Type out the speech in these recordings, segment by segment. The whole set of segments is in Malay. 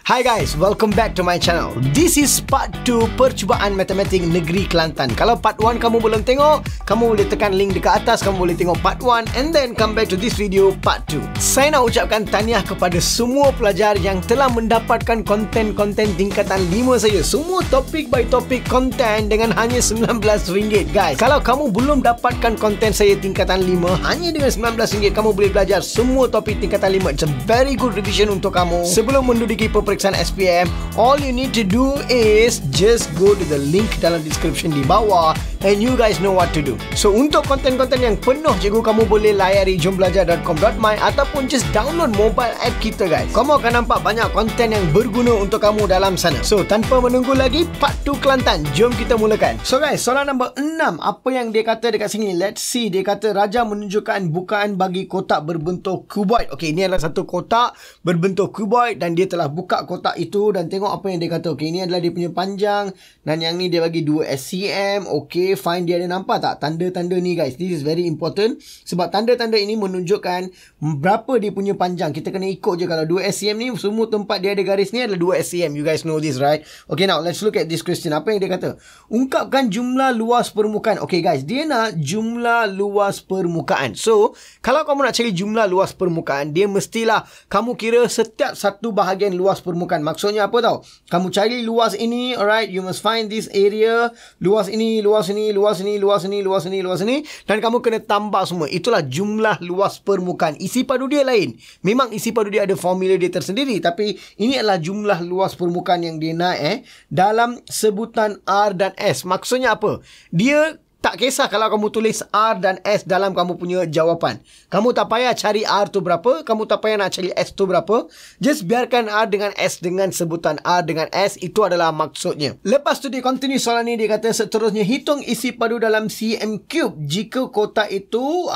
Hi guys, welcome back to my channel. This is part 2 percubaan matematik negeri Kelantan. Kalau part 1 kamu belum tengok, kamu boleh tekan link dekat atas, kamu boleh tengok part 1 and then come back to this video part 2. Saya nak ucapkan tahniah kepada semua pelajar yang telah mendapatkan konten-konten tingkatan 5 saja. Semua topik by topik konten dengan hanya RM19 guys. Kalau kamu belum dapatkan konten saya tingkatan 5, hanya dengan RM19 kamu boleh belajar semua topik tingkatan 5. It's a very good revision untuk kamu. Sebelum menduduki peperiksaan SPM, all you need to do is just go to the link dalam description di bawah and you guys know what to do. So untuk konten-konten yang penuh cikgu, kamu boleh layari jumbelajar.com.my ataupun just download mobile app kita guys. Kamu akan nampak banyak konten yang berguna untuk kamu dalam sana. So tanpa menunggu lagi, part 2 Kelantan, jom kita mulakan. So guys, soalan nombor 6, apa yang dia kata dekat sini? Let's see. Dia kata raja menunjukkan bukaan bagi kotak berbentuk kuboid. Okay, ini adalah satu kotak berbentuk kuboid dan dia telah buka kotak itu dan tengok apa yang dia kata. Okay, ini adalah dia punya panjang dan yang ni dia bagi 2 SCM. Okay, fine. Dia ada nampak tak tanda-tanda ni guys? This is very important sebab tanda-tanda ini menunjukkan berapa dia punya panjang. Kita kena ikut je. Kalau 2 SCM ni, semua tempat dia ada garis ni adalah 2 SCM. You guys know this, right? Okay, now let's look at this question. Apa yang dia kata? Ungkapkan jumlah luas permukaan. Okay guys, dia nak jumlah luas permukaan. So, kalau kamu nak cari jumlah luas permukaan, dia mestilah kamu kira setiap satu bahagian luas permukaan. Maksudnya apa tau? Kamu cari luas ini, alright, you must find this area, luas ini, luas ini, luas ini, luas ini, luas ini, luas ini, dan kamu kena tambah semua. Itulah jumlah luas permukaan. Isi padu dia lain. Memang isi padu dia ada formula dia tersendiri, tapi ini adalah jumlah luas permukaan yang dia nak dalam sebutan R dan S. Maksudnya apa? Dia tak kisah kalau kamu tulis R dan S dalam kamu punya jawapan. Kamu tak payah cari R tu berapa, kamu tak payah nak cari S tu berapa. Just biarkan R dengan S dengan sebutan R dengan S, itu adalah maksudnya. Lepas tu dia continue soalan ni, dia kata seterusnya hitung isi padu dalam cm cube jika kotak itu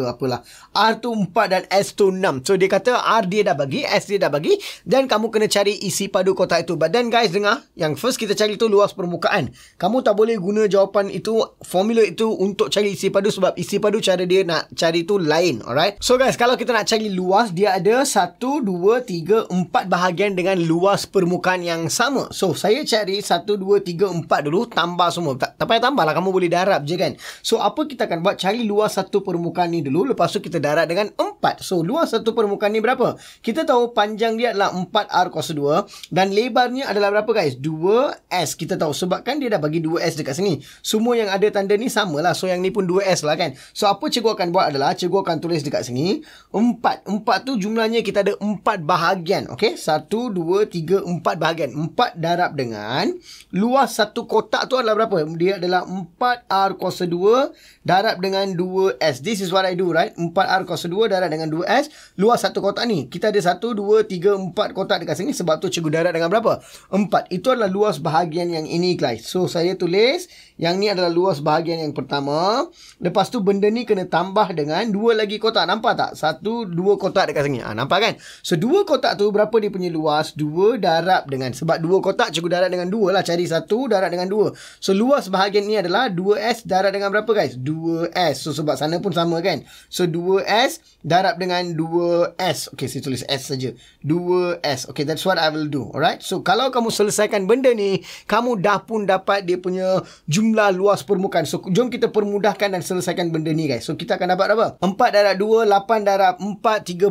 apalah. R tu 4 dan S tu 6. So dia kata R dia dah bagi, S dia dah bagi dan kamu kena cari isi padu kotak itu. But then guys, dengar, yang first kita cari tu luas permukaan. Kamu tak boleh guna jawapan itu, formula itu untuk cari isi padu sebab isi padu cara dia nak cari tu lain. Alright. So guys, kalau kita nak cari luas, dia ada 1, 2, 3, 4 bahagian dengan luas permukaan yang sama. So saya cari 1, 2, 3, 4 dulu, tambah semua. Tak payah tambah lah, kamu boleh darab je kan. So apa kita akan buat? Cari luas satu permukaan ni dulu, lepas tu kita darab dengan 4. So luas satu permukaan ni berapa? Kita tahu panjang dia adalah 4R cos 2 dan lebarnya adalah berapa guys? 2S. Kita tahu sebab kan dia dah bagi 2S dekat sini. Semua yang ada tanda ni samalah. So yang ni pun 2S lah kan. So apa cikgu akan buat adalah cikgu akan tulis dekat sini 4. 4 tu jumlahnya kita ada 4 bahagian. Okay, 1, 2, 3, 4 bahagian. 4 darab dengan luas satu kotak tu adalah berapa? Dia adalah 4R cos 2 darab dengan 2S. This is what I do, right? 4R cos 2 darab dengan 2S. Luas satu kotak ni. Kita ada 1, 2, 3, 4 kotak dekat sini. Sebab tu cikgu darab dengan berapa? 4. Itu adalah luas bahagian yang ini guys. So saya tulis yang ni adalah luas bahagian yang pertama. Lepas tu benda ni kena tambah dengan 2 lagi kotak. Nampak tak? 1, 2 kotak dekat sini. Nampak kan? So 2 kotak tu berapa dia punya luas? 2 darab dengan, sebab 2 kotak cikgu darab dengan 2 lah. Cari 1 darab dengan 2. So luas bahagian ni adalah 2S darab dengan berapa guys? 2S. So sebab sana pun sama kan? So 2S darab dengan 2S. Okay, saya tulis S saja. 2S. Okay, that's what I will do. Alright. So kalau kamu selesaikan benda ni, kamu dah pun dapat dia punya jumlah luas permukaan. So jom kita permudahkan dan selesaikan benda ni guys. So kita akan dapat apa? 4 darab 2, 8 darab 4,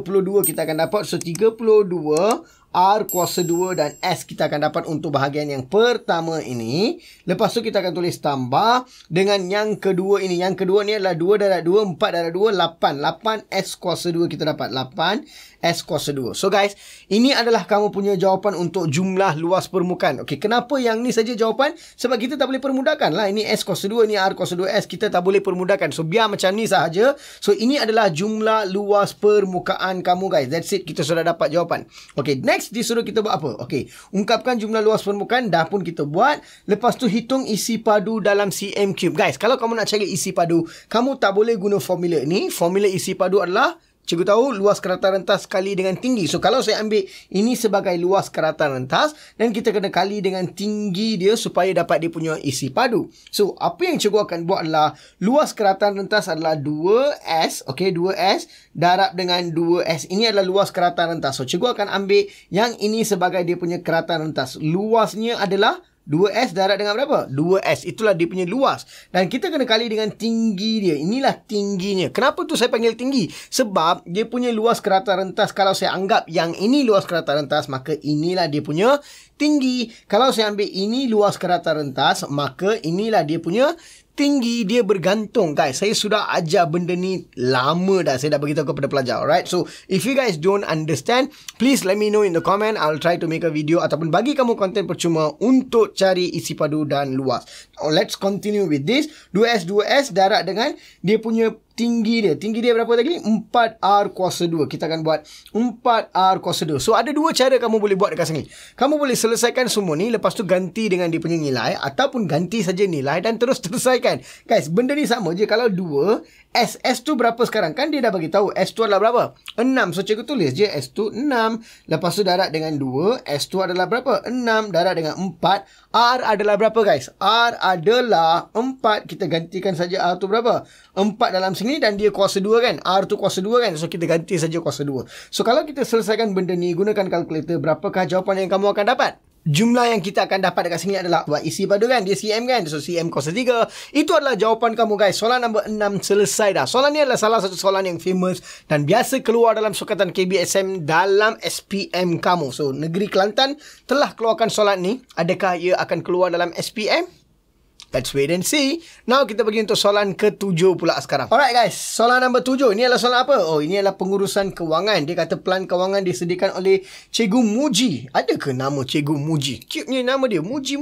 32 kita akan dapat. So 32 R kuasa 2 dan S kita akan dapat untuk bahagian yang pertama ini. Lepas tu kita akan tulis tambah dengan yang kedua ini. Yang kedua ni adalah 2 darab 2, 4 darab 2, 8. 8 S kuasa 2 kita dapat. 8 S kuasa 2. So guys, ini adalah kamu punya jawapan untuk jumlah luas permukaan. Okay, kenapa yang ni saja jawapan? Sebab kita tak boleh permudahkan lah. Ini S kuasa 2, ini R kuasa 2S. Kita tak boleh permudahkan. So biar macam ni sahaja. So ini adalah jumlah luas permukaan kamu guys. That's it. Kita sudah dapat jawapan. Okay, next disuruh kita buat apa? Okey, ungkapkan jumlah luas permukaan, dah pun kita buat. Lepas tu hitung isi padu dalam cm cube. Guys, kalau kamu nak cari isi padu, kamu tak boleh guna formula ni. Formula isi padu adalah Cikgu tahu luas kerata rentas kali dengan tinggi. So, kalau saya ambil ini sebagai luas kerata rentas dan kita kena kali dengan tinggi dia supaya dapat dia punya isi padu. So, apa yang cikgu akan buat adalah luas kerata rentas adalah 2S. Okay, 2S darab dengan 2S. Ini adalah luas kerata rentas. So, cikgu akan ambil yang ini sebagai dia punya kerata rentas. Luasnya adalah 2S darab dengan berapa? 2S. Itulah dia punya luas. Dan kita kena kali dengan tinggi dia. Inilah tingginya. Kenapa tu saya panggil tinggi? Sebab dia punya luas kerata rentas. Kalau saya anggap yang ini luas kerata rentas, maka inilah dia punya tinggi. Kalau saya ambil ini luas kerata rentas, maka inilah dia punya tinggi. Dia bergantung, guys. Saya sudah ajar benda ni lama dah. Saya dah beritahu kepada pelajar. Alright. So, if you guys don't understand, please let me know in the comment. I'll try to make a video ataupun bagi kamu konten percuma untuk cari isi padu dan luas. Now, let's continue with this. 2S darab dengan dia punya tinggi dia. Tinggi dia berapa tadi? 4R kuasa 2. Kita akan buat 4R kuasa 2. So, ada dua cara kamu boleh buat dekat sini. Kamu boleh selesaikan semua ni. Lepas tu ganti dengan dia punya nilai. Ataupun ganti saja nilai dan terus selesaikan. Guys, benda ni sama je. Kalau 2, S tu berapa sekarang? Kan dia dah bagi tahu. S tu adalah berapa? 6. So, cikgu tulis je. S tu 6. Lepas tu darab dengan 2. S tu adalah berapa? 6. Darab dengan 4. R adalah berapa, guys? R adalah 4. Kita gantikan saja R tu berapa? 4 dalam sini dan dia kuasa 2 kan? R tu kuasa 2 kan? So, kita ganti saja kuasa 2. So, kalau kita selesaikan benda ni, gunakan kalkulator, berapakah jawapan yang kamu akan dapat? Jumlah yang kita akan dapat dekat sini adalah buat isi padu kan? Dia cm kan? So, cm kuasa 3. Itu adalah jawapan kamu, guys. Soalan nombor 6 selesai dah. Soalan ni adalah salah satu soalan yang famous dan biasa keluar dalam sukatan KBSM dalam SPM kamu. So, Negeri Kelantan telah keluarkan soalan ni. Adakah ia akan keluar dalam SPM? Let's wait and see. Now, kita pergi untuk soalan ke-7 pula sekarang. Alright guys, soalan nombor 7. Ini adalah soalan apa? Oh, ini adalah pengurusan kewangan. Dia kata pelan kewangan disediakan oleh Cikgu Muji. Ada ke nama Cikgu Muji? Cute-nya nama dia, Muji.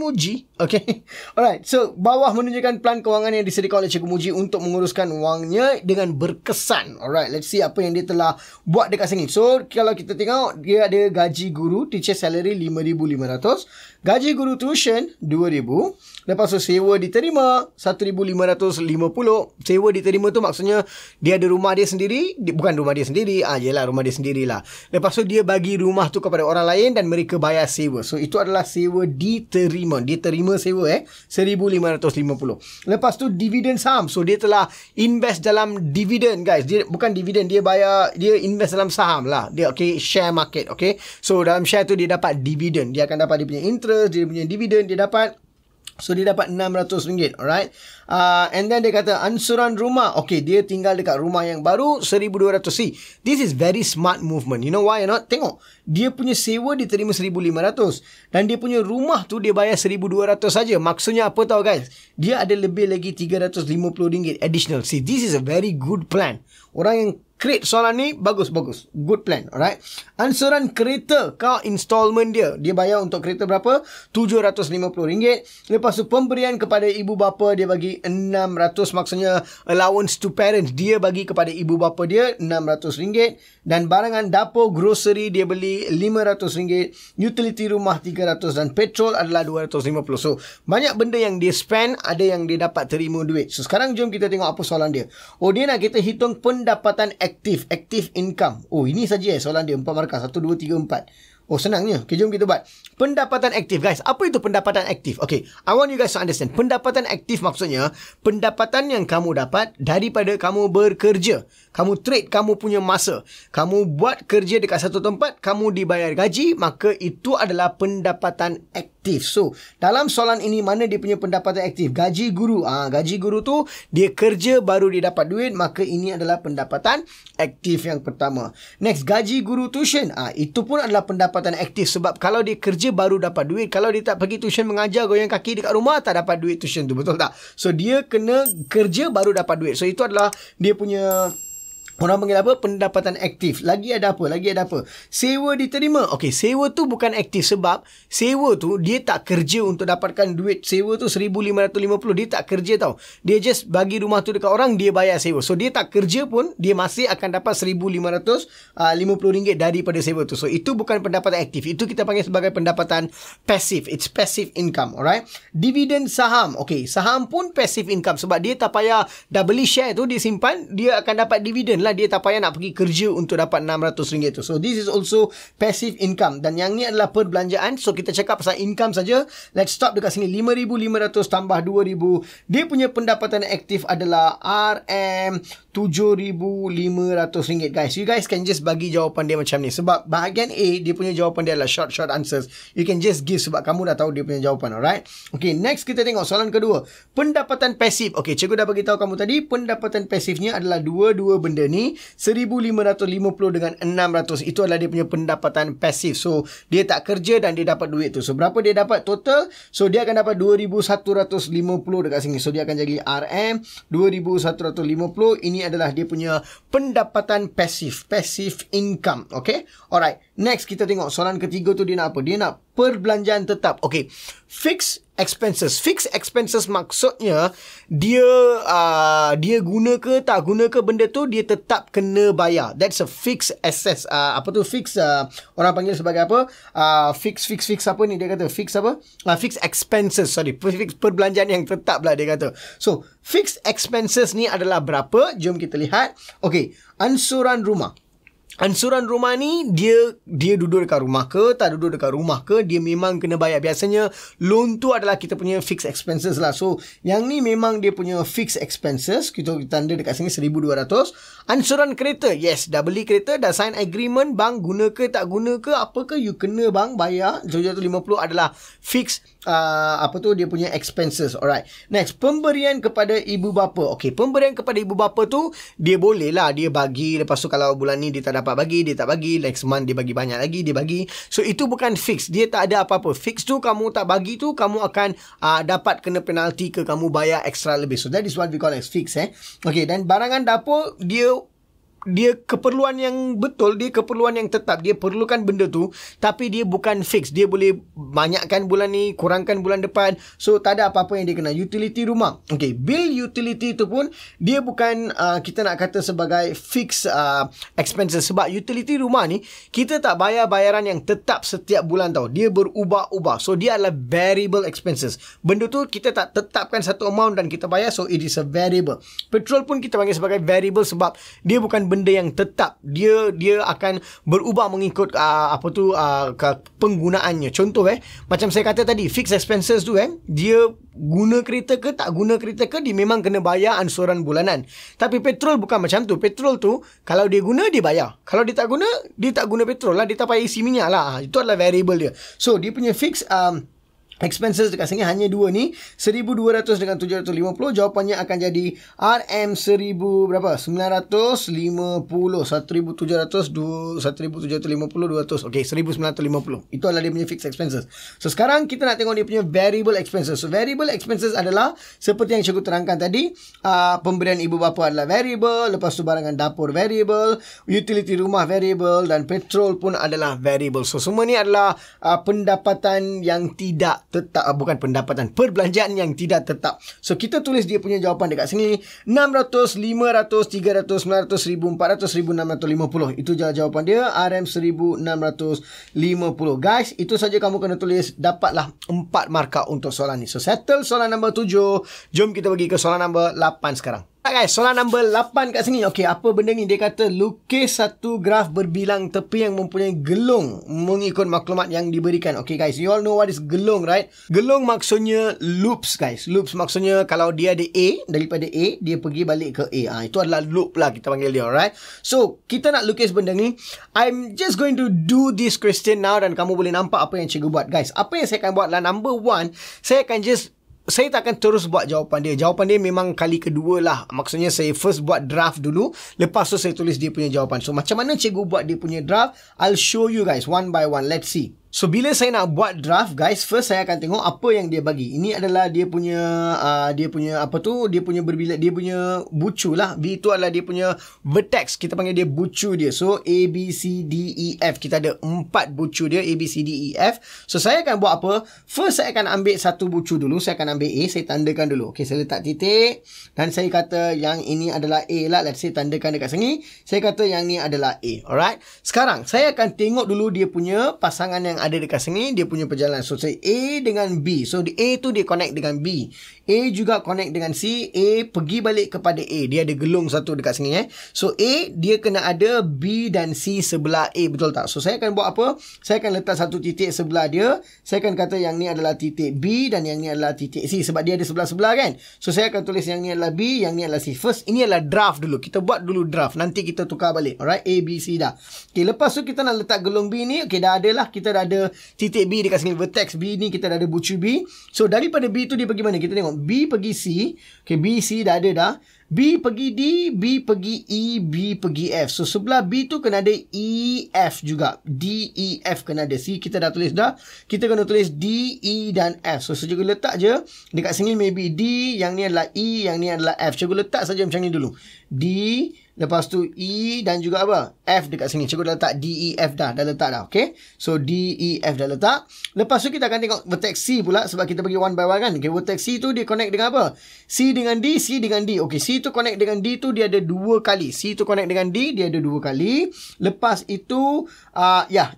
Okay. Alright, so bawah menunjukkan pelan kewangan yang disediakan oleh Cikgu Muji untuk menguruskan wangnya dengan berkesan. Alright, let's see apa yang dia telah buat dekat sini. So, kalau kita tengok, dia ada gaji guru, teacher salary 5,500. Gaji guru tuition 2,000. Lepas tu sewa diterima 1,550. Sewa diterima tu maksudnya dia ada rumah dia sendiri. Bukan rumah dia sendiri. Yelah, rumah dia sendirilah. Lepas tu dia bagi rumah tu kepada orang lain dan mereka bayar sewa. So, itu adalah sewa diterima. Dia terima sewa 1,550. Lepas tu dividen saham. So, dia telah invest dalam dividen, guys. Dia bukan dividen, dia invest dalam saham lah. Dia share market, So, dalam share tu dia dapat dividen. Dia akan dapat dia punya interest, dia punya dividen dia dapat. So, dia dapat RM600. Alright. And then dia kata ansuran rumah. Dia tinggal dekat rumah yang baru 1,200. See, this is very smart movement. You know why or not? Tengok. Dia punya sewa diterima 1,500. Dan dia punya rumah tu dia bayar 1,200 saja. Maksudnya apa tahu, guys? Dia ada lebih lagi RM350 additional. See, this is a very good plan. Orang yang create soalan ni bagus. Good plan. Alright. Ansuran kereta, car installment dia. Dia bayar untuk kereta berapa? RM750. Lepas tu pemberian kepada ibu bapa dia bagi 600. Maksudnya allowance to parents. Dia bagi kepada ibu bapa dia RM600. Dan barangan dapur grocery dia beli RM500. Utility rumah RM300. Dan petrol adalah RM250. So, banyak benda yang dia spend, ada yang dia dapat terima duit. So, sekarang jom kita tengok apa soalan dia. Dia nak kita hitung pendapatan aktif. Active income. Ini saja soalan dia. 4 markah. 1, 2, 3, 4. Senangnya. Jom kita buat. Pendapatan aktif, guys. Apa itu pendapatan aktif? I want you guys to understand. Pendapatan aktif maksudnya, pendapatan yang kamu dapat daripada kamu bekerja. Kamu trade kamu punya masa. Kamu buat kerja dekat satu tempat, kamu dibayar gaji, maka itu adalah pendapatan aktif. So, dalam soalan ini, mana dia punya pendapatan aktif? Gaji guru. Gaji guru tu, dia kerja baru dia dapat duit, maka ini adalah pendapatan aktif yang pertama. Next, gaji guru tuition. Itu pun adalah pendapatan aktif sebab kalau dia kerja baru dapat duit, kalau dia tak pergi tuition mengajar goyang kaki dekat rumah, tak dapat duit tuition tu, betul tak? So, dia kena kerja baru dapat duit. So, itu adalah dia punya orang panggil apa? Pendapatan aktif. Lagi ada apa? Sewa diterima. Sewa tu bukan aktif sebab sewa tu dia tak kerja untuk dapatkan duit. Sewa tu 1,550. Dia tak kerja tau. Dia just bagi rumah tu dekat orang, dia bayar sewa. So, dia tak kerja pun, dia masih akan dapat RM1,550 daripada sewa tu. So, itu bukan pendapatan aktif. Itu kita panggil sebagai pendapatan passive. It's passive income. Alright. Dividen saham. Saham pun passive income sebab dia tak payah dah beli share tu, dia simpan, dia akan dapat dividen lah. Dia tak payah nak pergi kerja untuk dapat RM600 tu. So this is also passive income. Dan yang ni adalah perbelanjaan. So kita cakap pasal income saja. Let's stop dekat sini. RM5,500 tambah RM2,000. Dia punya pendapatan aktif adalah RM7,500 guys. You guys can just bagi jawapan dia macam ni. Sebab bahagian A, dia punya jawapan dia adalah short answers. You can just give sebab kamu dah tahu dia punya jawapan. Alright. Okay, next kita tengok soalan kedua. Pendapatan pasif. Okay, cikgu dah bagi tahu kamu tadi. Pendapatan pasifnya adalah dua benda ni. 1,550 dengan 600. Itu adalah dia punya pendapatan pasif. So, dia tak kerja dan dia dapat duit tu. So, berapa dia dapat total? So, dia akan dapat 2,150 dekat sini. So, dia akan jadi RM 2,150. Ini adalah dia punya pendapatan pasif. Passive income. Okay? Alright. Next, kita tengok soalan ketiga tu dia nak apa? Dia nak perbelanjaan tetap. Okay. Fixed expenses. Fixed expenses maksudnya dia guna ke tak guna ke benda tu, dia tetap kena bayar. That's a fixed assets. Fixed, orang panggil sebagai apa? Fix apa ni dia kata? Fix apa? Fixed expenses. Sorry. Fixed perbelanjaan yang tetap lah dia kata. So, fixed expenses ni adalah berapa? Jom kita lihat. Okay. Ansuran rumah. Ansuran rumah ni dia duduk dekat rumah ke, tak duduk dekat rumah ke, dia memang kena bayar. Biasanya loan tu adalah kita punya fixed expenses lah. So yang ni memang dia punya fixed expenses. Kita tanda dekat sini 1,200. Ansuran kereta, yes, dah beli kereta, dah sign agreement, bang guna ke tak guna ke, apa ke you kena bang bayar. 750 adalah fixed dia punya expenses. Alright. Next, pemberian kepada ibu bapa. Okay, pemberian kepada ibu bapa tu dia boleh lah dia bagi, lepas tu kalau bulan ni dia tak dapat bagi, dia tak bagi, next month dia bagi banyak lagi, dia bagi. So itu bukan fix. Dia tak ada apa-apa. Fix tu kamu tak bagi tu kamu akan dapat kena penalti ke, kamu bayar extra lebih. So that is what we call as fix. Okay, dan barangan dapur dia keperluan yang betul, dia keperluan yang tetap, dia perlukan benda tu, tapi dia bukan fix. Dia boleh banyakkan bulan ni, kurangkan bulan depan. So tak ada apa-apa yang dia kena. Utility rumah. Okay, bill utility tu pun dia bukan kita nak kata sebagai fix expenses. Sebab utility rumah ni kita tak bayar bayaran yang tetap setiap bulan tau. Dia berubah-ubah. So dia adalah variable expenses. Benda tu kita tak tetapkan satu amount dan kita bayar. So it is a variable. Petrol pun kita panggil sebagai variable sebab dia bukan benda yang tetap. Dia akan berubah mengikut penggunaannya. Contoh macam saya kata tadi, fixed expenses tu dia guna kereta ke tak guna kereta ke, dia memang kena bayar ansuran bulanan. Tapi petrol bukan macam tu. Petrol tu kalau dia guna dia bayar. Kalau dia tak guna petrol lah, dia tak payah isi minyak lah. Itu adalah variable dia. So dia punya fixed expenses dekat sini hanya dua ni, 1,200 dengan 750. Jawapannya akan jadi RM 1,000 berapa? 950, 1,700, 1,750, 200. Okay, 1,950. Itu adalah dia punya fixed expenses. So sekarang kita nak tengok dia punya variable expenses. So variable expenses adalah seperti yang cikgu terangkan tadi, pemberian ibu bapa adalah variable, lepas tu barangan dapur variable, utility rumah variable, dan petrol pun adalah variable. So semua ni adalah pendapatan yang tidak tetap, bukan pendapatan, perbelanjaan yang tidak tetap. So kita tulis dia punya jawapan dekat sini, 600, 500, 300, 900, 1,400, 1,650. Itu jawapan dia, RM 1,650. Guys, itu saja kamu kena tulis, dapatlah 4 markah untuk soalan ni. So settle soalan nombor 7. Jom kita pergi ke soalan nombor 8 sekarang. Guys, soalan nombor 8 kat sini. Okey, apa benda ni? Dia kata lukis satu graf berbilang tepi yang mempunyai gelung mengikut maklumat yang diberikan. Okey guys, you all know what is gelung, right? Gelung maksudnya loops guys. Loops maksudnya kalau dia ada A, daripada A dia pergi balik ke A. Itu adalah loop lah kita panggil dia, alright? So, kita nak lukis benda ni. I'm just going to do this question now dan kamu boleh nampak apa yang cikgu buat. Guys, apa yang saya akan buat lah, number 1, saya tak akan terus buat jawapan dia. Jawapan dia memang kali kedua lah. Maksudnya saya first buat draft dulu, lepas tu saya tulis dia punya jawapan. So macam mana cikgu buat dia punya draft, I'll show you guys one by one. Let's see. So bila saya nak buat draft guys, first saya akan tengok apa yang dia bagi. Ini adalah dia punya dia punya berbilang, dia punya bucu lah. B itu adalah dia punya vertex. Kita panggil dia bucu dia. So A, B, C, D, E, F. Kita ada 4 bucu dia, A, B, C, D, E, F. So saya akan buat apa? First saya akan ambil satu bucu dulu. Saya akan ambil A, saya tandakan dulu. Okay, saya letak titik dan saya kata yang ini adalah A lah. Let's say tandakan dekat sini. Saya kata yang ni adalah A. Alright. Sekarang saya akan tengok dulu dia punya pasangan yang ada dekat sini dia punya perjalanan. So saya A dengan B. So A tu dia connect dengan B. A juga connect dengan C. A pergi balik kepada A. Dia ada gelung satu dekat sini So A dia kena ada B dan C sebelah A, betul tak? So saya akan buat apa? Saya akan letak satu titik sebelah dia. Saya akan kata yang ni adalah titik B dan yang ni adalah titik C sebab dia ada sebelah-sebelah kan. So saya akan tulis yang ni adalah B, yang ni adalah C. First ini adalah draft dulu. Kita buat dulu draft. Nanti kita tukar balik. Alright, A, B, C dah. Okay, lepas tu kita nak letak gelung B ni. Okay, dah ada lah. Kita dah ada titik B dekat sini. Vertex B ni kita dah ada bucu B. So daripada B tu dia pergi mana? Kita tengok. B pergi C. Okay, B, C dah ada dah. B pergi D, B pergi E, B pergi F. So sebelah B tu kena ada E, F juga. D, E, F kena ada. C kita dah tulis dah. Kita kena tulis D, E dan F. So cikgu letak je. Dekat sini maybe D, yang ni adalah E, yang ni adalah F. Cikgu letak saja macam ni dulu. D, lepas tu E dan juga apa? F dekat sini. Cikgu dah letak D, E, F dah. Dah letak dah. Okay. So D, E, F dah letak. Lepas tu kita akan tengok vertex C pula. Sebab kita bagi one by one kan. Okay. Vertex C tu dia connect dengan apa? C dengan D, C dengan D. Okay. C tu connect dengan D tu dia ada 2 kali. C tu connect dengan D dia ada 2 kali. Lepas itu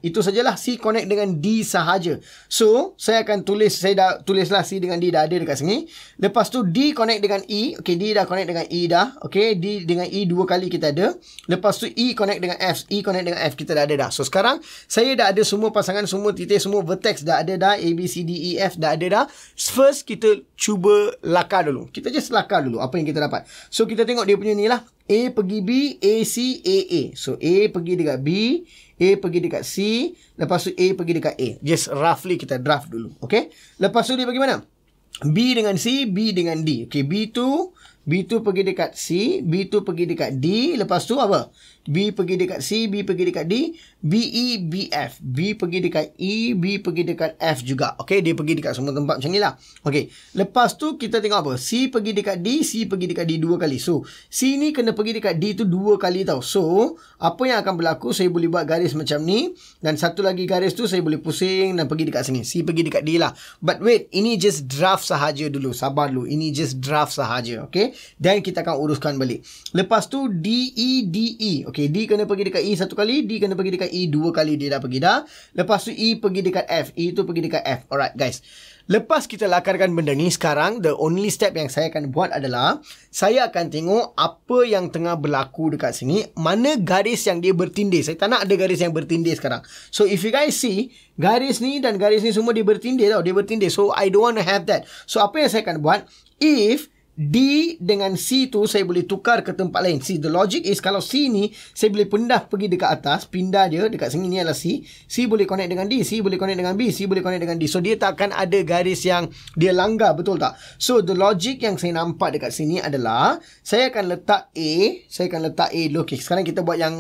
itu sajalah. C connect dengan D sahaja. So saya akan tulis. Saya dah tulislah C dengan D dah ada dekat sini. Lepas tu D connect dengan E. Okay. D dah connect dengan E dah. Okay. D dengan E 2 kali kita ada. Lepas tu E connect dengan F. E connect dengan F kita dah ada dah. So sekarang saya dah ada semua pasangan, semua titik, semua vertex dah ada dah. A, B, C, D, E, F dah ada dah. First kita cuba lakar dulu. Kita just lakar dulu apa yang kita dapat. So kita tengok dia punya ni lah. A pergi B, A, C, A, A. So A pergi dekat B, A pergi dekat C. Lepas tu A pergi dekat A. Just roughly kita draft dulu. Okay. Lepas tu dia pergi mana? B dengan C, B dengan D. Okay. B tu pergi dekat C, B tu pergi dekat D. Lepas tu apa? B pergi dekat C, B pergi dekat D, B, E, B, F. B pergi dekat E, B pergi dekat F juga. Okay, dia pergi dekat semua tempat macam ni lah. Okay, lepas tu kita tengok apa? C pergi dekat D, C pergi dekat D 2 kali. So, C ni kena pergi dekat D tu 2 kali tau. So, apa yang akan berlaku? Saya boleh buat garis macam ni. Dan satu lagi garis tu saya boleh pusing dan pergi dekat sini. C pergi dekat D lah. But wait, ini just draft sahaja dulu. Sabar dulu. Ini just draft sahaja. Okay, dan kita akan uruskan balik. Lepas tu D, E, D, E. Okay, D kena pergi dekat E 1 kali. D kena pergi dekat E 2 kali. Dia dah pergi dah. Lepas tu E pergi dekat F. E tu pergi dekat F. Alright guys. Lepas kita lakarkan benda ni, sekarang the only step yang saya akan buat adalah saya akan tengok apa yang tengah berlaku dekat sini. Mana garis yang dia bertindih. Saya tak nak ada garis yang bertindih sekarang. So if you guys see, garis ni dan garis ni semua dia bertindih tau. Dia bertindih. So I don't want to have that. So apa yang saya akan buat? If D dengan C tu saya boleh tukar ke tempat lain. See, the logic is kalau C ni saya boleh pergi dekat atas, pindah dia dekat sini, ni adalah C. C boleh connect dengan D, C boleh connect dengan B, C boleh connect dengan D. So dia tak akan ada garis yang dia langgar, betul tak? So the logic yang saya nampak dekat sini adalah saya akan letak A dulu. Okay, sekarang kita buat yang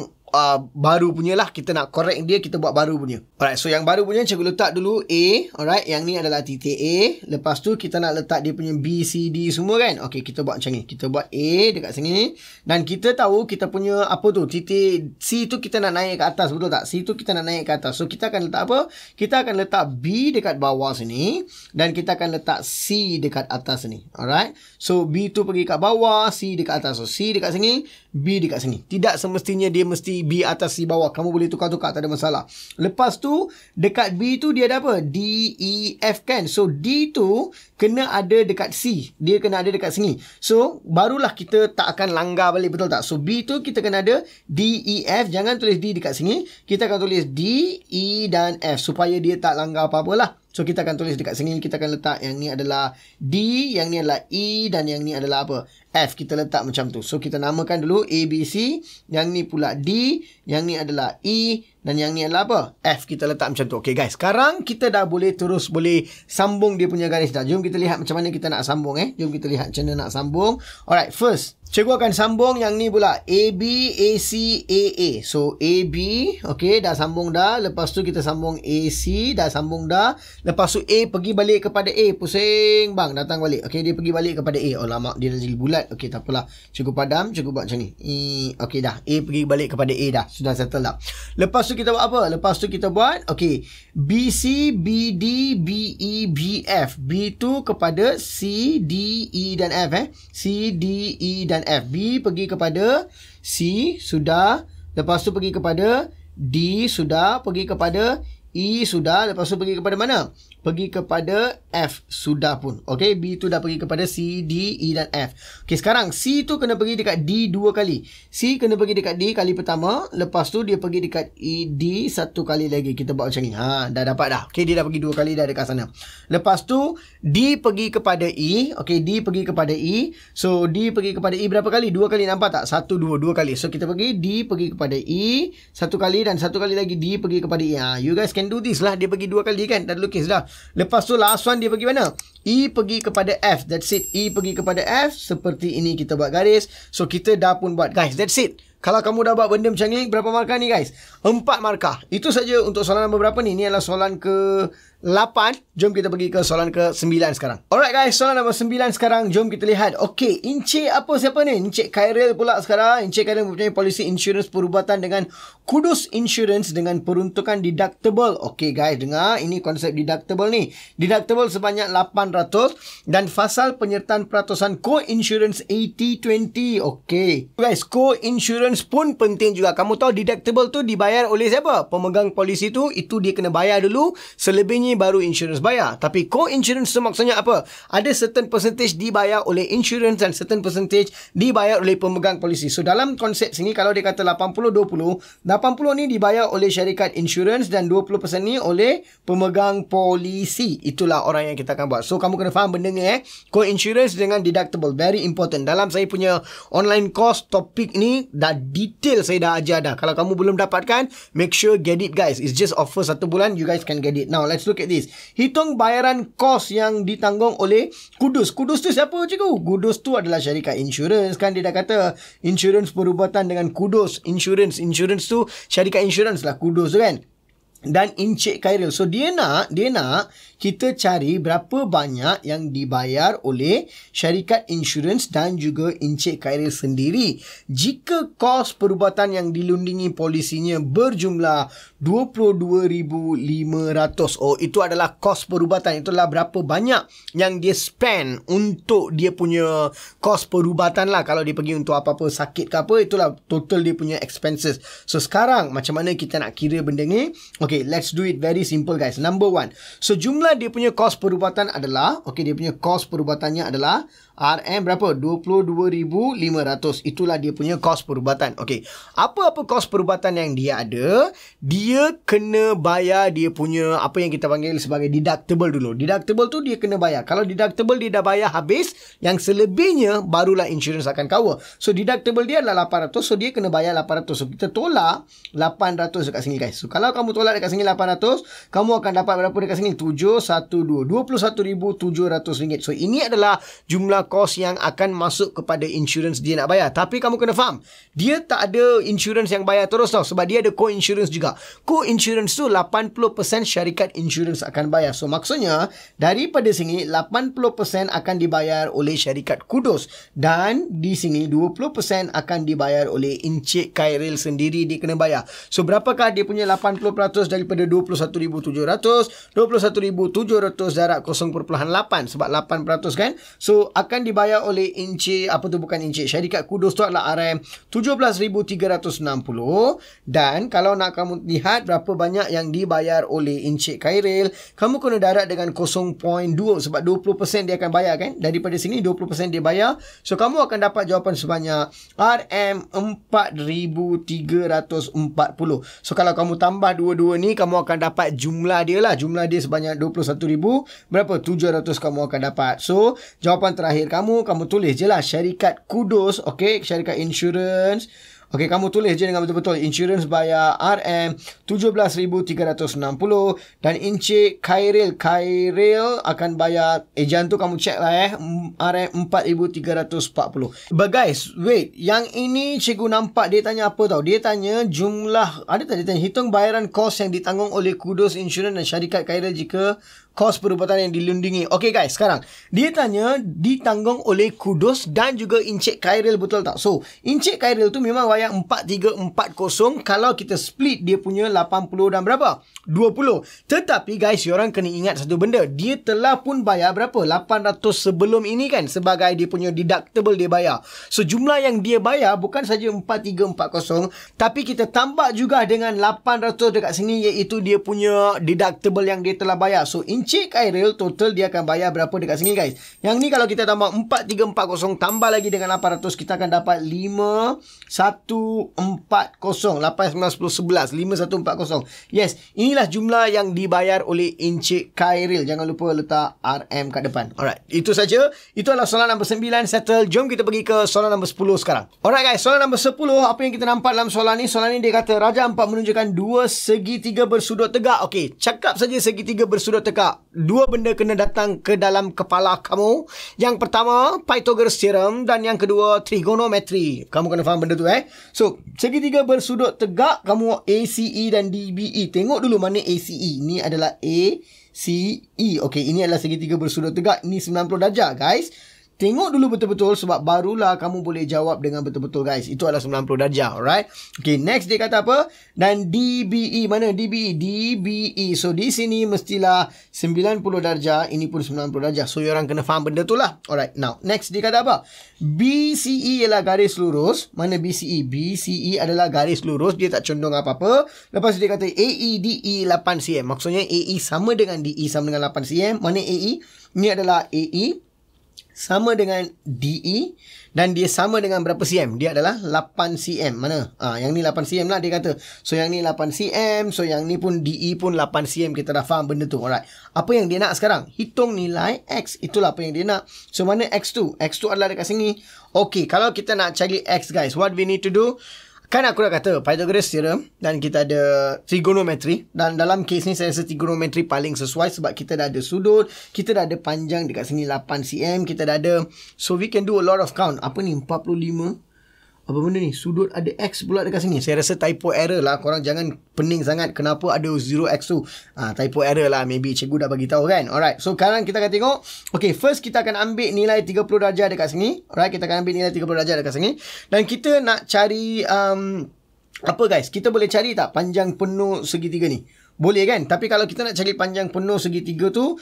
baru punya lah. Kita nak correct dia, kita buat baru punya. Alright, so yang baru punya cikgu letak dulu A. Alright, yang ni adalah titik A. Lepas tu kita nak letak dia punya B, C, D semua kan. Okay, kita buat macam ni. Kita buat A dekat sini. Dan kita tahu kita punya apa tu, titik C tu kita nak naik ke atas, betul tak? C tu kita nak naik ke atas. So kita akan letak apa? Kita akan letak B dekat bawah sini. Dan kita akan letak C dekat atas sini. Alright, so B tu pergi kat bawah, C dekat atas. So C dekat sini, B dekat sini. Tidak semestinya dia mesti B atas, C bawah. Kamu boleh tukar-tukar, tak ada masalah. Lepas tu dekat B tu dia ada apa? D, E, F kan. So D tu kena ada dekat C. Dia kena ada dekat sini. So barulah kita tak akan langgar balik, betul tak? So B tu kita kena ada D, E, F. Jangan tulis D dekat sini. Kita akan tulis D, E dan F supaya dia tak langgar apa-apalah. So kita akan tulis dekat sini. Kita akan letak yang ni adalah D, yang ni adalah E dan yang ni adalah apa? F. Kita letak macam tu. So kita namakan dulu A, B, C. Yang ni pula D. Yang ni adalah E. Dan yang ni adalah apa? F. Kita letak macam tu. Okay guys. Sekarang kita dah boleh boleh sambung dia punya garis dah. Jom kita lihat macam mana kita nak sambung. Jom kita lihat macam mana nak sambung. Alright. First, cikgu akan sambung yang ni pula. A, B, A, C, A, A. So A, B. Okay. Dah sambung dah. Lepas tu kita sambung A, C. Dah sambung dah. Lepas tu A pergi balik kepada A. Pusing bang. Datang balik. Okay. Dia pergi balik kepada A. Oh lama. Dia dah jadi bulat. Okay. Tak apalah. Cikgu padam. Cikgu buat macam ni. Okay dah. A pergi balik kepada A dah. Sudah settle dah. Lepas tu kita buat apa? Lepas tu kita buat. Okay. B, C, B, D, B, E, B, F. B tu kepada C, D, E dan F. C, D, E dan F. B pergi kepada C. Sudah. Lepas tu pergi kepada D. Sudah. Pergi kepada E sudah. Lepas tu pergi kepada mana? Pergi kepada F sudah pun. Okay, B tu dah pergi kepada C, D, E dan F. Okay, sekarang C tu kena pergi dekat D 2 kali. C kena pergi dekat D kali pertama. Lepas tu dia pergi dekat E, D 1 kali lagi. Kita buat macam ni. Dah dapat dah. Okay, dia dah pergi 2 kali dah dekat sana. Lepas tu D pergi kepada E. Okay, D pergi kepada E. So, D pergi kepada E berapa kali? 2 kali, nampak tak? 1, 2, 2 kali. So, kita pergi D pergi kepada E 1 kali dan 1 kali lagi D pergi kepada E. You guys can do this lah. Dia pergi 2 kali kan? Dah lukis dah. Lepas tu last one dia pergi mana? E pergi kepada F. That's it. E pergi kepada F. Seperti ini kita buat garis. So, kita dah pun buat. Guys, that's it. Kalau kamu dah buat benda macam ni, berapa markah ni guys? 4 markah. Itu saja untuk soalan nombor berapa ni? Ni adalah soalan ke 8. Jom kita pergi ke soalan ke 9 sekarang. Alright guys, soalan nombor 9 sekarang. Jom kita lihat. Okay, Encik apa siapa ni? Encik Khairil pula sekarang. Encik Khairil mempunyai polisi insurans perubatan dengan Kudus Insurance dengan peruntukan deductible. Okay guys, dengar. Ini konsep deductible ni. Deductible sebanyak 800 dan fasal penyertaan peratusan co-insurance 80-20. Okay. Guys, co-insurance pun penting juga. Kamu tahu deductible tu dibayar oleh siapa? Pemegang polisi tu, itu dia kena bayar dulu. Selebihnya baru insurans bayar. Tapi co-insurance tu maksudnya apa? Ada certain percentage dibayar oleh insurance dan certain percentage dibayar oleh pemegang polisi. So dalam konsep sini kalau dia kata 80-20, 80 ni dibayar oleh syarikat insurans dan 20% ni oleh pemegang polisi. Itulah orang yang kita akan buat. So kamu kena faham benda ni co-insurance dengan deductible. Very important. Dalam saya punya online course topik ni dah detail saya dah ajar dah. Kalau kamu belum dapatkan, make sure get it guys. It's just offer 1 bulan, you guys can get it. Now let's look at this. Hitung bayaran kos yang ditanggung oleh Kudus. Kudus tu siapa cikgu? Kudus tu adalah syarikat insurans. Kan dia dah kata insurans perubatan dengan Kudus Insurance. Insurance tu syarikat insurans lah, Kudus tu kan. Dan Encik Khairil. So dia nak kita cari berapa banyak yang dibayar oleh syarikat insurans dan juga Encik Khairil sendiri. Jika kos perubatan yang dilindungi polisinya berjumlah 22,500. Oh, itu adalah kos perubatan. Itulah berapa banyak yang dia spend untuk dia punya kos perubatan lah. Kalau dia pergi untuk apa-apa sakit ke apa, itulah total dia punya expenses. So sekarang macam mana kita nak kira benda ni? Okay, let's do it very simple guys. Number 1. So jumlah dia punya kos perubatan adalah, okay, dia punya kos perubatannya adalah RM berapa? 22,500. Itulah dia punya kos perubatan. Okay, apa-apa kos perubatan yang dia ada, dia kena bayar dia punya apa yang kita panggil sebagai deductible dulu. Deductible tu dia kena bayar. Kalau deductible dia dah bayar habis, yang selebihnya barulah insurans akan cover. So deductible dia adalah 800. So dia kena bayar 800. So kita tolak 800 dekat sini guys. So kalau kamu tolak dekat sini 800, kamu akan dapat berapa dekat sini? 712. RM21,700. So ini adalah jumlah kos yang akan masuk kepada insurans dia nak bayar. Tapi kamu kena faham, dia tak ada insurans yang bayar terus tau. Sebab dia ada co-insurance juga. Co-insurance tu 80% syarikat insurans akan bayar. So maksudnya daripada sini 80% akan dibayar oleh syarikat Kudus. Dan di sini 20% akan dibayar oleh Encik Khairil sendiri, dia kena bayar. So berapakah dia punya 80% daripada 21,700? 21,700 darab 0.8 sebab 8% kan. So akan dibayar oleh Encik, apa tu bukan Encik, syarikat Kudus tu adalah RM17,360. Dan kalau nak kamu lihat berapa banyak yang dibayar oleh Encik Khairil, kamu kena darab dengan 0.2 sebab 20% dia akan bayar kan. Daripada sini 20% dia bayar. So kamu akan dapat jawapan sebanyak RM4,340. So kalau kamu tambah dua-dua ni, kamu akan dapat jumlah dia lah. Jumlah dia sebanyak 21,000 berapa? 700 kamu akan dapat. So jawapan terakhir kamu tulis je lah syarikat Kudus. Okay, syarikat insurans. Okay, kamu tulis je dengan betul-betul. Insurans bayar RM17,360 dan Encik Khairil akan bayar, jangan tu kamu check lah RM4,340. But guys, wait, yang ini cikgu nampak dia tanya apa tau? Dia tanya jumlah, ada tak dia tanya hitung bayaran kos yang ditanggung oleh Kudus Insurans dan syarikat Khairil jika kos perubatan yang dilindungi. Okay guys, sekarang dia tanya ditanggung oleh Kudus dan juga Encik Khairil, betul tak? So Encik Khairil tu memang bayar bayar 4340 kalau kita split dia punya 80 dan berapa? 20. Tetapi guys, korang kena ingat satu benda. Dia telah pun bayar berapa? 800 sebelum ini kan, sebagai dia punya deductible dia bayar. So jumlah yang dia bayar bukan saja 4340, tapi kita tambah juga dengan 800 dekat sini, iaitu dia punya deductible yang dia telah bayar. So Encik Khairil total dia akan bayar berapa dekat sini guys? Yang ni kalau kita tambah 4340 tambah lagi dengan 800, kita akan dapat 5140. 8, 9, 10, 11. 5140. Yes, inilah jumlah yang dibayar oleh Encik Khairil. Jangan lupa letak RM kat depan. Alright, itu saja. Itu adalah soalan nombor 9 settle. Jom kita pergi ke soalan nombor 10 sekarang. Alright guys, soalan nombor 10. Apa yang kita nampak dalam soalan ni? Soalan ni dia kata Raja 4 menunjukkan dua segitiga bersudut tegak. Okey, cakap saja segitiga bersudut tegak. Dua benda kena datang ke dalam kepala kamu. Yang pertama, Pythagoras theorem, dan yang kedua, trigonometry. Kamu kena faham benda tu So, segitiga bersudut tegak, kamu ACE dan DBE. Tengok dulu mana ACE. Ini adalah ACE. Okey, ini adalah segitiga bersudut tegak. Ini 90 darjah guys. Tengok dulu betul-betul, sebab barulah kamu boleh jawab dengan betul-betul guys. Itu adalah 90 darjah. Alright. Okay, next dia kata apa? Dan DBE. Mana DBE? DBE. So di sini mestilah 90 darjah. Ini pun 90 darjah. So orang kena faham benda tu lah. Alright. Now next dia kata apa? BCE ialah garis lurus. Mana BCE? BCE adalah garis lurus. Dia tak condong apa-apa. Lepas tu dia kata AE DE 8 cm. Maksudnya AE sama dengan DE sama dengan 8 cm. Mana AE? Ini adalah AE sama dengan DE, dan dia sama dengan berapa cm? Dia adalah 8 cm. Mana? Yang ni 8 cm lah dia kata. So yang ni 8 cm. So yang ni pun DE pun 8 cm. Kita dah faham benda tu. Alright. Apa yang dia nak sekarang? Hitung nilai X. Itulah apa yang dia nak. So mana X2? X2 adalah dekat sini. Okay, kalau kita nak cari X guys, what we need to do? Kan aku dah kata Pythagoras theorem, dan kita ada trigonometry, dan dalam case ni saya rasa trigonometry paling sesuai sebab kita dah ada sudut, kita dah ada panjang dekat sini 8 cm, kita dah ada, so we can do a lot of count. Apa ni 45? Apa benda ni? Sudut ada X pula dekat sini. Saya rasa typo error lah. Korang jangan pening sangat kenapa ada 0x tu. Typo error lah. Maybe cikgu dah bagi tahu kan. Alright. So sekarang kita akan tengok. Okay, first kita akan ambil nilai 30 darjah dekat sini. Alright, kita akan ambil nilai 30 darjah dekat sini. Dan kita nak cari apa guys? Kita boleh cari tak panjang penuh segitiga ni? Boleh kan? Tapi kalau kita nak cari panjang penuh segitiga tu,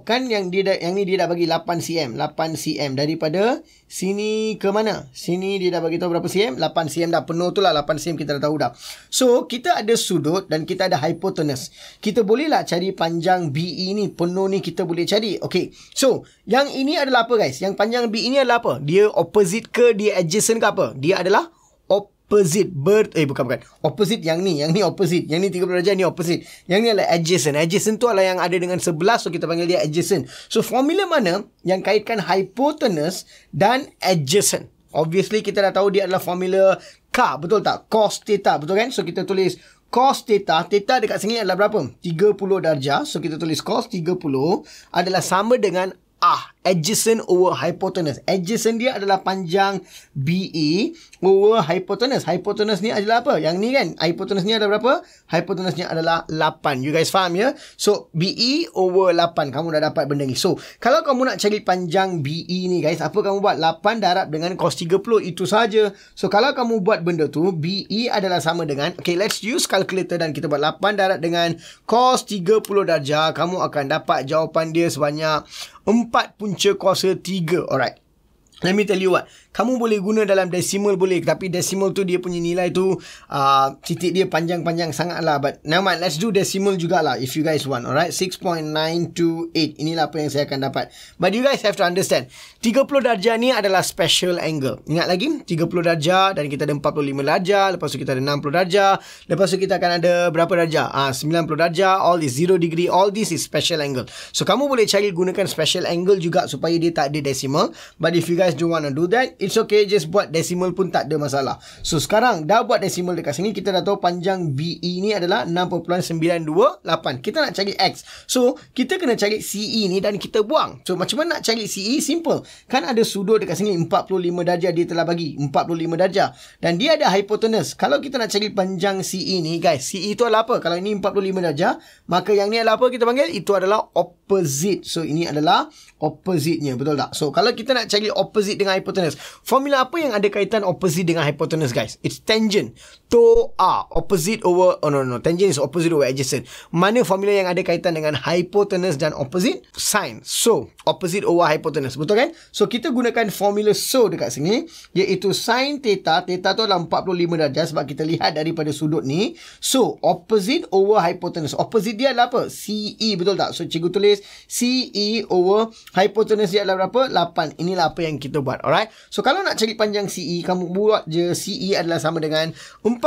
kan yang ni dia dah bagi 8 cm. 8 cm daripada sini ke mana? Sini dia dah bagi tahu berapa cm? 8 cm dah penuh tu lah. 8 cm kita dah tahu dah. So, kita ada sudut dan kita ada hypotenuse. Kita bolehlah cari panjang BE ni. Penuh ni kita boleh cari. Okay. So, yang ini adalah apa guys? Yang panjang BE ni adalah apa? Dia opposite ke dia adjacent ke apa? Dia adalah opposite. Bukan. Opposite yang ni opposite. Yang ni 30 darjah, ni opposite. Yang ni adalah adjacent. Adjacent tu adalah yang ada dengan sebelah. So, kita panggil dia adjacent. So, formula mana yang kaitkan hypotenuse dan adjacent? Obviously, kita dah tahu dia adalah formula K. Betul tak? Cos theta. Betul kan? So, kita tulis cos theta. Theta dekat sini adalah berapa? 30 darjah. So, kita tulis cos 30 adalah sama dengan adjacent over hypotenuse. Adjacent dia adalah panjang BE over hypotenuse. Hypotenuse ni adalah apa? Yang ni kan? Hypotenuse ni adalah berapa? Hypotenuse ni adalah 8. You guys faham ya? So, BE over 8. Kamu dah dapat benda ni. So, kalau kamu nak cari panjang BE ni guys, apa kamu buat? 8 darab dengan cos 30. Itu saja. So, kalau kamu buat benda tu, BE adalah sama dengan, okay, let's use calculator dan kita buat 8 darab dengan cos 30 darjah. Kamu akan dapat jawapan dia sebanyak 4 punca kuasa 3. Alright. Let me tell you what. Kamu boleh guna dalam decimal boleh. Tapi decimal tu dia punya nilai tu titik dia panjang-panjang sangat lah. But never mind. Let's do decimal jugalah if you guys want. Alright. 6.928. Inilah apa yang saya akan dapat. But you guys have to understand. 30 darjah ni adalah special angle. Ingat lagi. 30 darjah. Dan kita ada 45 darjah. Lepas tu kita ada 60 darjah. Lepas tu kita akan ada berapa darjah? 90 darjah. All this 0 degree. All this is special angle. So kamu boleh cari gunakan special angle juga supaya dia tak ada decimal. But if you guys don't want to do that, it's okay, just buat decimal pun tak ada masalah. So sekarang dah buat decimal dekat sini, kita dah tahu panjang BE ni adalah 6.928. Kita nak cari X. So kita kena cari CE ni dan kita buang. So macam mana nak cari CE? Simple. Kan ada sudut dekat sini 45 darjah dia telah bagi. 45 darjah. Dan dia ada hypotenuse. Kalau kita nak cari panjang CE ni guys, CE itu adalah apa? Kalau ini 45 darjah, maka yang ni adalah apa kita panggil? Itu adalah opposite. So ini adalah opposite-nya. Betul tak? So kalau kita nak cari opposite dengan hypotenuse, Formula apa yang ada kaitan opposite dengan hypotenuse, guys? It's tangent. TOA, opposite over, tangent is opposite over adjacent. Mana formula yang ada kaitan dengan hypotenuse dan opposite? Sine. So, opposite over hypotenuse. Betul kan? So, kita gunakan formula so dekat sini, iaitu sin theta. Theta tu adalah 45 darjah sebab kita lihat daripada sudut ni. So, opposite over hypotenuse. Opposite dia adalah apa? CE, betul tak? So, cikgu tulis CE over hypotenuse dia adalah berapa? 8. Inilah apa yang kita buat. Alright? So, kalau nak cari panjang CE, kamu buat je CE adalah sama dengan 45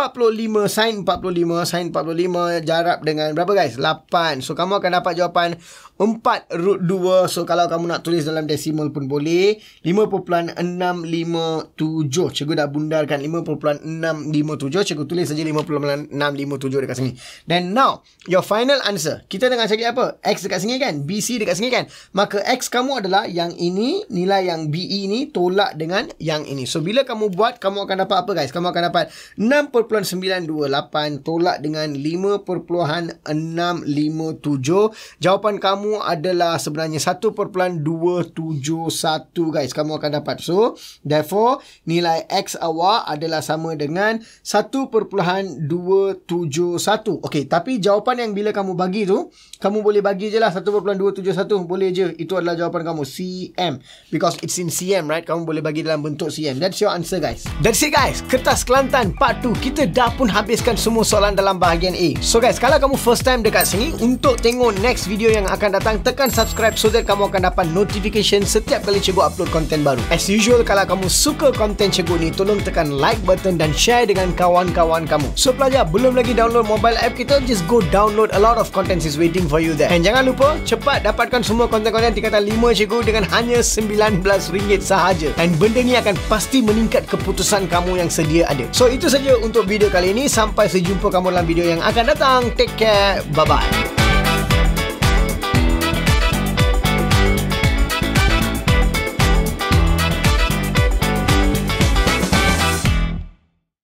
sin 45 darab dengan berapa, guys? 8. So, kamu akan dapat jawapan 4√2. So, kalau kamu nak tulis dalam desimal pun boleh. 5.657. Cikgu dah bundarkan 5.657. Cikgu tulis saja 5.657 dekat sini. Then now, your final answer. Kita tengah cari apa? X dekat sini kan? BC dekat sini kan? Maka X kamu adalah yang ini. Nilai yang BE ni tolak dengan yang ini. So, bila kamu buat, kamu akan dapat apa, guys? Kamu akan dapat 6.928 tolak dengan 5.657. Jawapan kamu adalah sebenarnya 1.271, guys. Kamu akan dapat. So, therefore, nilai X awak adalah sama dengan 1.271. Okay, tapi jawapan yang bila kamu bagi tu, kamu boleh bagi je lah 1.271. Boleh je. Itu adalah jawapan kamu. CM. Because it's in CM, right? Kamu boleh bagi dalam bentuk CM. That's your answer, guys. That's it, guys. Kertas Kelantan part 2. Kita dah pun habiskan semua soalan dalam bahagian A. So, guys, kalau kamu first time dekat sini, untuk tengok next video yang akan datang, tekan subscribe so that kamu akan dapat notification setiap kali cikgu upload konten baru. As usual, kalau kamu suka konten cikgu ni, tolong tekan like button dan share dengan kawan-kawan kamu. So, pelajar, belum lagi download mobile app kita, just go download. A lot of content is waiting for you there. And jangan lupa, cepat dapatkan semua konten-konten tingkatan 5 cikgu dengan hanya RM19 sahaja. And benda ni akan pasti meningkat keputusan kamu yang sedia ada. So, itu saja untuk video kali ini. Sampai sejumpa kamu dalam video yang akan datang. Take care. Bye-bye.